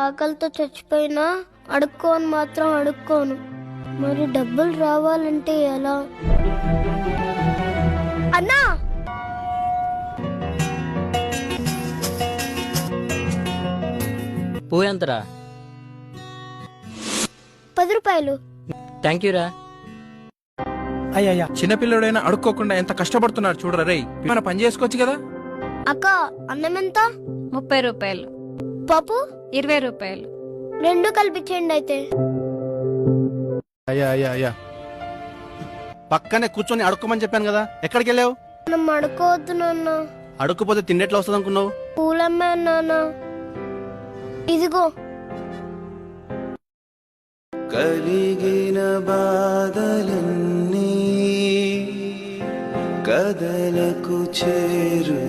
ఆకలితో చచ్చిపోయినా అడుక్కోని మాత్రం అడుక్కోను. మరి డబ్బులు రావాలంటే ఎలా? అన్నా, పూ ఎంతరా? 10 రూపాయలు. థ్యాంక్ యూ రా. అయ్యా చిన్నపిల్లడైనా అడుక్కోకుండా ఎంత కష్టపడుతున్నాడు చూడరా రేయ్. మన పని చేసుకోవచ్చు కదా. అక్క, అన్నం ఎంత? 30 రూపాయలు. పప్పు 20 రూపాయలు. 2 కలిపించండి అయితే. అయ్యా పక్కనే కూర్చొని అడుక్కోమని చెప్పాను కదా, ఎక్కడికి వెళ్ళావు? మనం అడుక్కోవద్దు నాన్న. అడుక్కుపోతే తిండెట్లా వస్తుంది అనుకున్నావు? పూలమ్మే నాన్న. ఇదిగో. కలిగిన బాధలన్నీ కదలకు చేరు